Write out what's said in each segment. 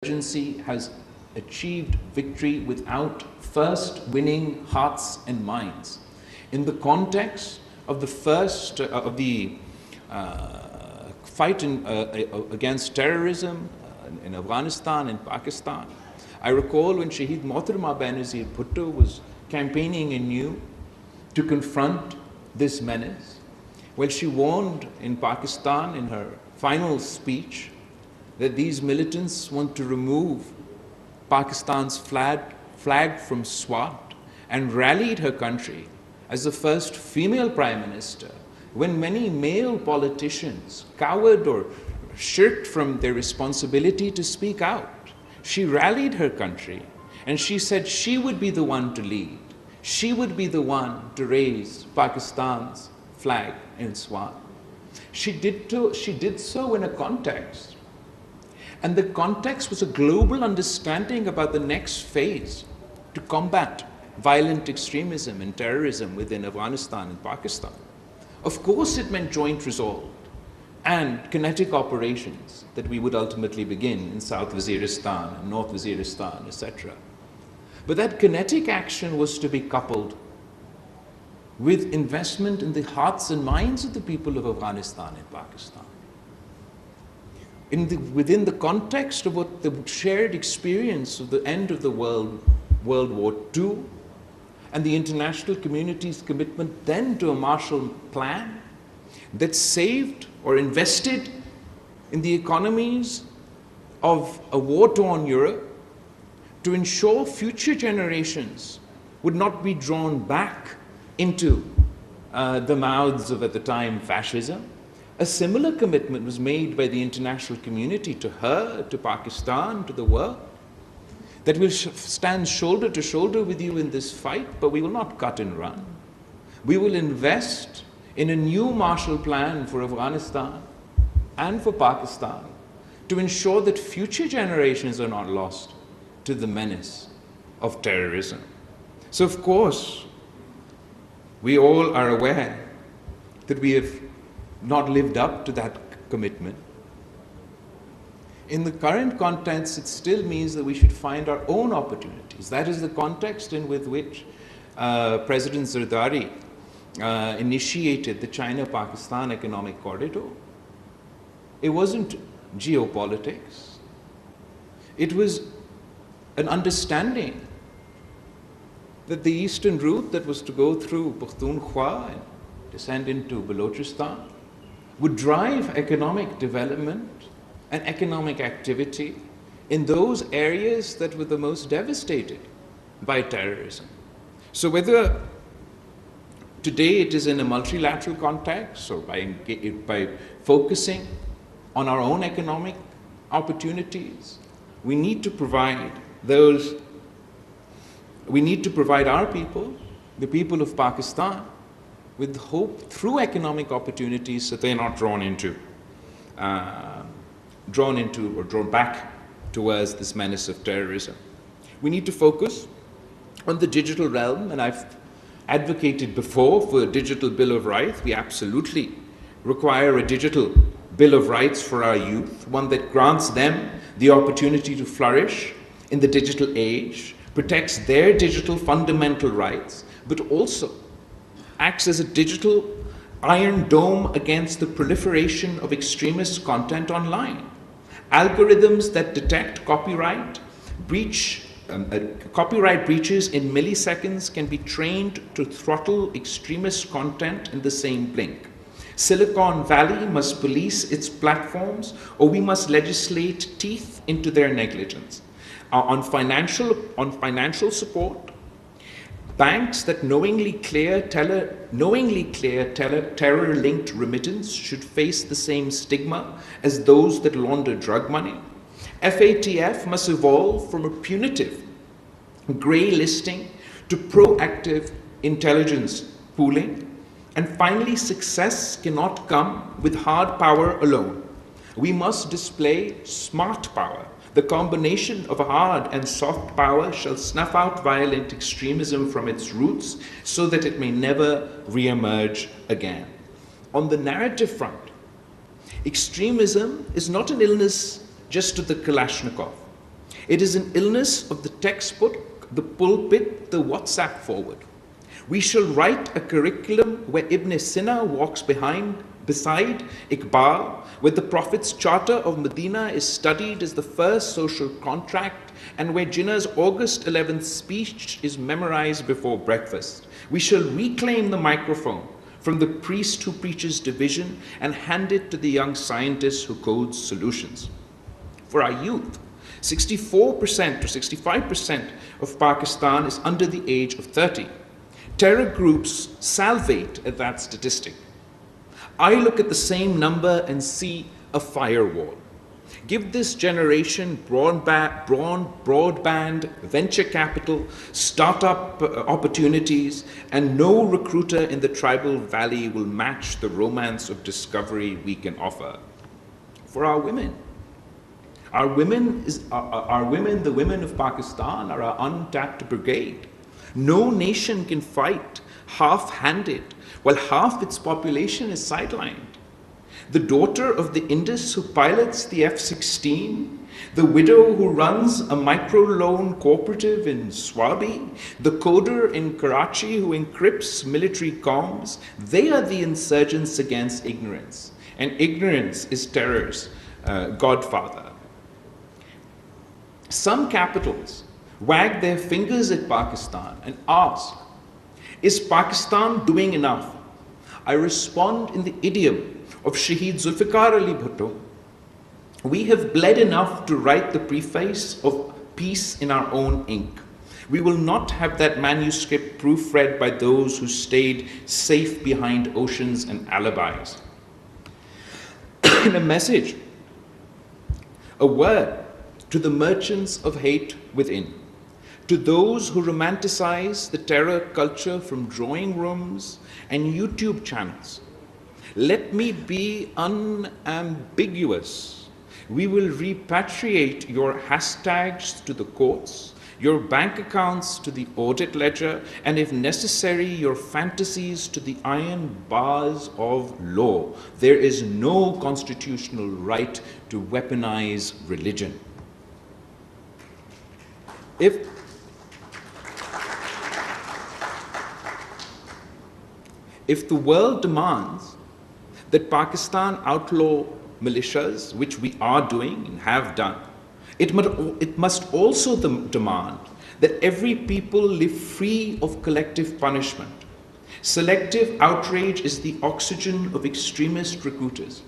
insurgency has achieved victory without first winning hearts and minds. In the context of the fight against terrorism in Afghanistan and Pakistan, I recall when Shaheed Mohtarama Benazir Bhutto was campaigning anew to confront this menace. Well, she warned in Pakistan in her final speech that these militants want to remove Pakistan's flag from SWAT, and rallied her country as the first female prime minister when many male politicians cowered or shirked from their responsibility to speak out. She rallied her country and she said she would be the one to lead. She would be the one to raise Pakistan's flag in SWAT. She did so in a context, and the context was a global understanding about the next phase to combat violent extremism and terrorism within Afghanistan and Pakistan. Of course, it meant joint resolve and kinetic operations that we would ultimately begin in South Waziristan and North Waziristan, etc. But that kinetic action was to be coupled with investment in the hearts and minds of the people of Afghanistan and Pakistan. Within the context of what the shared experience of the end of the World War II and the international community's commitment then to a Marshall Plan that saved or invested in the economies of a war-torn Europe to ensure future generations would not be drawn back into the mouths of, at the time, fascism. A similar commitment was made by the international community to her, to Pakistan, to the world, that we'll stand shoulder to shoulder with you in this fight, but we will not cut and run. We will invest in a new Marshall Plan for Afghanistan and for Pakistan to ensure that future generations are not lost to the menace of terrorism. So, of course, we all are aware that we have not lived up to that commitment. In the current context, it still means that we should find our own opportunities. That is the context in with which President Zardari initiated the China-Pakistan Economic Corridor. It wasn't geopolitics. It was an understanding that the eastern route that was to go through Pakhtunkhwa and descend into Balochistan would drive economic development and economic activity in those areas that were the most devastated by terrorism. So whether today it is in a multilateral context or by focusing on our own economic opportunities, we need to provide our people, the people of Pakistan, with hope through economic opportunities so they're not drawn or drawn back towards this menace of terrorism. We need to focus on the digital realm, and I've advocated before for a digital Bill of Rights. We absolutely require a digital Bill of Rights for our youth, one that grants them the opportunity to flourish in the digital age, protects their digital fundamental rights, but also acts as a digital iron dome against the proliferation of extremist content online. Algorithms that detect copyright breaches in milliseconds can be trained to throttle extremist content in the same blink. Silicon Valley must police its platforms, or we must legislate teeth into their negligence. On financial support, banks that knowingly clear terror-linked remittance should face the same stigma as those that launder drug money. FATF must evolve from a punitive grey listing to proactive intelligence pooling. And finally, success cannot come with hard power alone. We must display smart power. The combination of hard and soft power shall snuff out violent extremism from its roots so that it may never re-emerge again. On the narrative front, extremism is not an illness just of the Kalashnikov. It is an illness of the textbook, the pulpit, the WhatsApp forward. We shall write a curriculum where Ibn Sina walks beside Iqbal, where the Prophet's Charter of Medina is studied as the first social contract, and where Jinnah's August 11th speech is memorized before breakfast. We shall reclaim the microphone from the priest who preaches division and hand it to the young scientist who codes solutions. For our youth, 64% to 65% of Pakistan is under the age of 30. Terror groups salivate at that statistic. I look at the same number and see a firewall. Give this generation broadband, venture capital, startup opportunities, and no recruiter in the tribal valley will match the romance of discovery we can offer. For our women, the women of Pakistan, are our untapped brigade. No nation can fight half-handed while half its population is sidelined. The daughter of the Indus who pilots the F-16, the widow who runs a microloan cooperative in Swabi, the coder in Karachi who encrypts military comms, they are the insurgents against ignorance. And ignorance is terror's godfather. Some capitals wag their fingers at Pakistan and ask, is Pakistan doing enough? I respond in the idiom of Shaheed Zulfikar Ali Bhutto. We have bled enough to write the preface of peace in our own ink. We will not have that manuscript proofread by those who stayed safe behind oceans and alibis. In a message, a word to the merchants of hate within, to those who romanticize the terror culture from drawing rooms and YouTube channels. Let me be unambiguous. We will repatriate your hashtags to the courts, your bank accounts to the audit ledger, and if necessary, your fantasies to the iron bars of law. There is no constitutional right to weaponize religion. If the world demands that Pakistan outlaw militias, which we are doing and have done, it must also demand that every people live free of collective punishment. Selective outrage is the oxygen of extremist recruiters.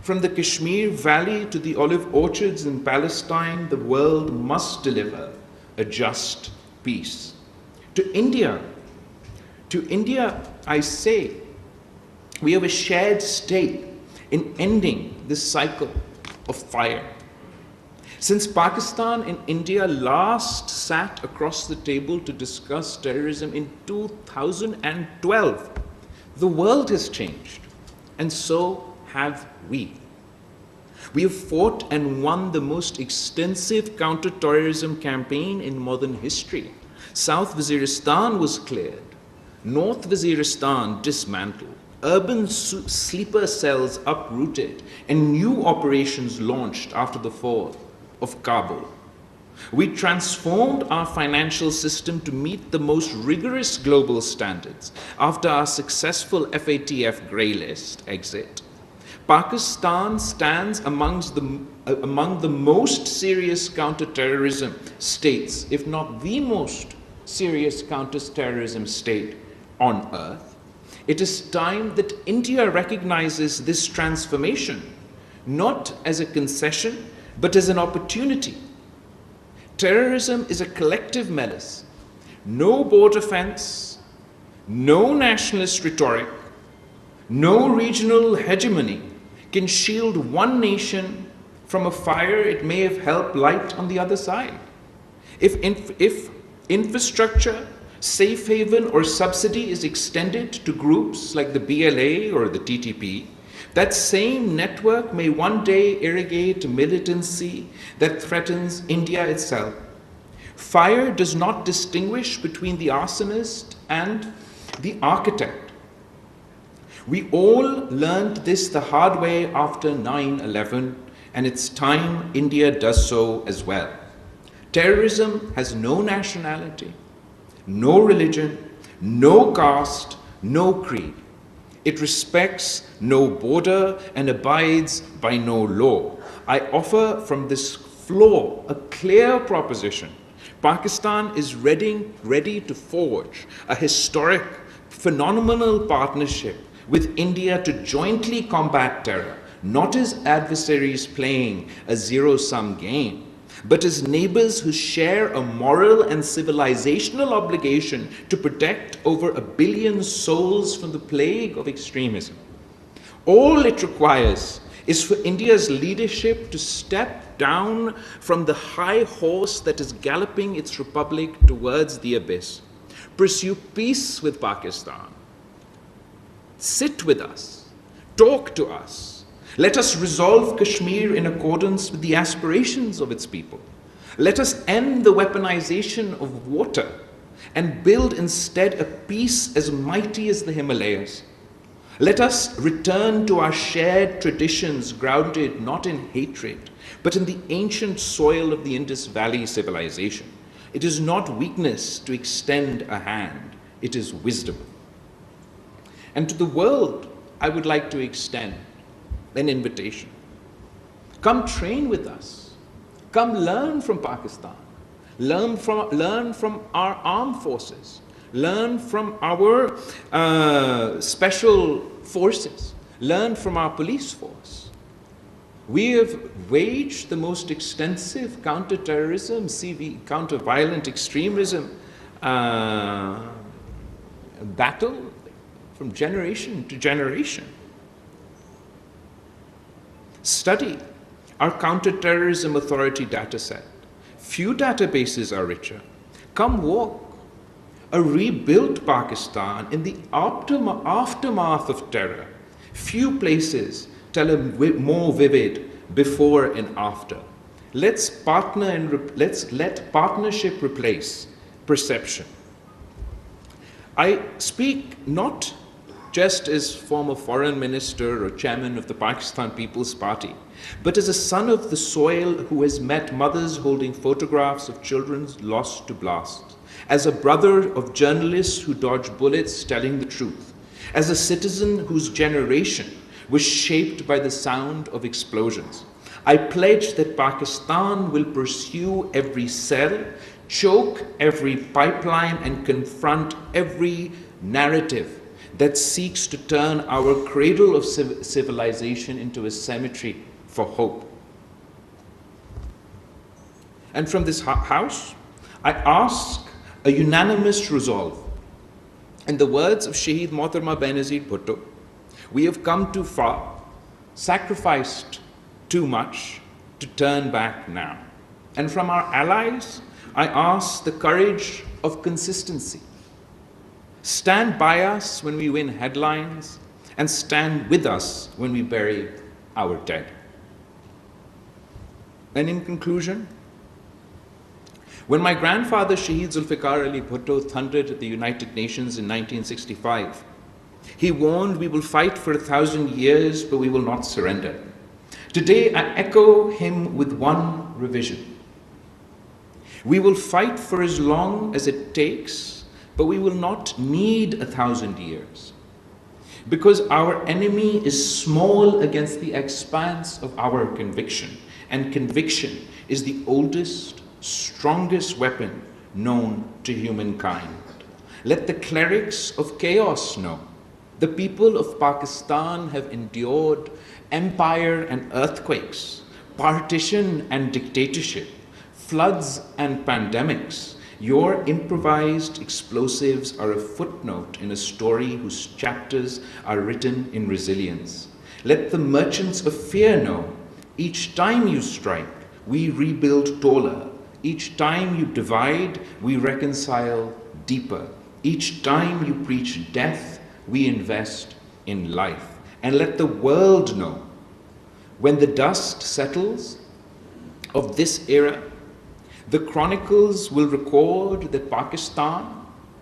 From the Kashmir Valley to the olive orchards in Palestine, the world must deliver a just peace. To India, I say, we have a shared stake in ending this cycle of fire. Since Pakistan and India last sat across the table to discuss terrorism in 2012, the world has changed, and so have we. We have fought and won the most extensive counter-terrorism campaign in modern history. South Waziristan was cleared, North Waziristan dismantled, urban sleeper cells uprooted, and new operations launched after the fall of Kabul. We transformed our financial system to meet the most rigorous global standards after our successful FATF grey list exit. Pakistan stands among the most serious counter-terrorism states, if not the most serious counter-terrorism state on earth. It is time that India recognizes this transformation, not as a concession, but as an opportunity. Terrorism is a collective menace. No border fence, no nationalist rhetoric, no regional hegemony can shield one nation from a fire it may have helped light on the other side. If infrastructure, safe haven, or subsidy is extended to groups like the BLA or the TTP, that same network may one day irrigate militancy that threatens India itself. Fire does not distinguish between the arsonist and the architect. We all learned this the hard way after 9/11, and it's time India does so as well. Terrorism has no nationality, no religion, no caste, no creed. It respects no border and abides by no law. I offer from this floor a clear proposition. Pakistan is ready to forge a historic, phenomenal partnership with India to jointly combat terror, not as adversaries playing a zero-sum game, but as neighbors who share a moral and civilizational obligation to protect over 1 billion souls from the plague of extremism. All it requires is for India's leadership to step down from the high horse that is galloping its republic towards the abyss, pursue peace with Pakistan, sit with us, talk to us. Let us resolve Kashmir in accordance with the aspirations of its people. Let us end the weaponization of water and build instead a peace as mighty as the Himalayas. Let us return to our shared traditions grounded not in hatred, but in the ancient soil of the Indus Valley civilization. It is not weakness to extend a hand, it is wisdom. And to the world, I would like to extend an invitation. Come train with us. Come learn from Pakistan. Learn from our armed forces. Learn from our special forces. Learn from our police force. We have waged the most extensive counter-terrorism, counter-violent extremism battle from generation to generation. Study our counter-terrorism authority dataset. Few databases are richer. Come walk a rebuilt Pakistan in the aftermath of terror. Few places tell a more vivid before and after. Let's let partnership replace perception. I speak not just as former foreign minister or chairman of the Pakistan People's Party, but as a son of the soil who has met mothers holding photographs of children lost to blasts, as a brother of journalists who dodge bullets telling the truth, as a citizen whose generation was shaped by the sound of explosions. I pledge that Pakistan will pursue every cell, choke every pipeline, and confront every narrative that seeks to turn our cradle of civilization into a cemetery for hope. And from this house, I ask a unanimous resolve. In the words of Shaheed Mohtarma Benazir Bhutto, we have come too far, sacrificed too much to turn back now. And from our allies, I ask the courage of consistency. Stand by us when we win headlines, and stand with us when we bury our dead. And in conclusion, when my grandfather Shaheed Zulfikar Ali Bhutto thundered at the United Nations in 1965, he warned, "We will fight for 1,000 years, but we will not surrender." Today, I echo him with one revision. We will fight for as long as it takes, but we will not need 1,000 years, because our enemy is small against the expanse of our conviction, and conviction is the oldest, strongest weapon known to humankind. Let the clerics of chaos know. The people of Pakistan have endured empire and earthquakes, partition and dictatorship, floods and pandemics. Your improvised explosives are a footnote in a story whose chapters are written in resilience. Let the merchants of fear know, each time you strike, we rebuild taller. Each time you divide, we reconcile deeper. Each time you preach death, we invest in life. And let the world know, when the dust settles of this era, the chronicles will record that Pakistan,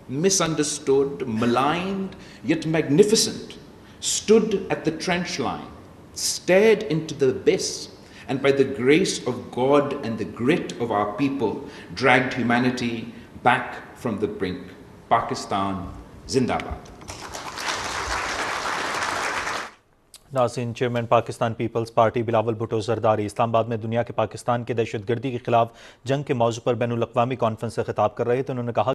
misunderstood, maligned, yet magnificent, stood at the trench line, stared into the abyss, and by the grace of God and the grit of our people, dragged humanity back from the brink. Pakistan Zindabad. नाज़रीन, chairman Pakistan Peoples Party Bilawal Bhutto Zardari Islamabad में दुनिया के पाकिस्तान के दहशतगर्दी के खिलाफ जंग के मौजू पर बैनुल अक़वामी कॉन्फ्रेंस से खिताब कर रहे थे। उन्होंने कहा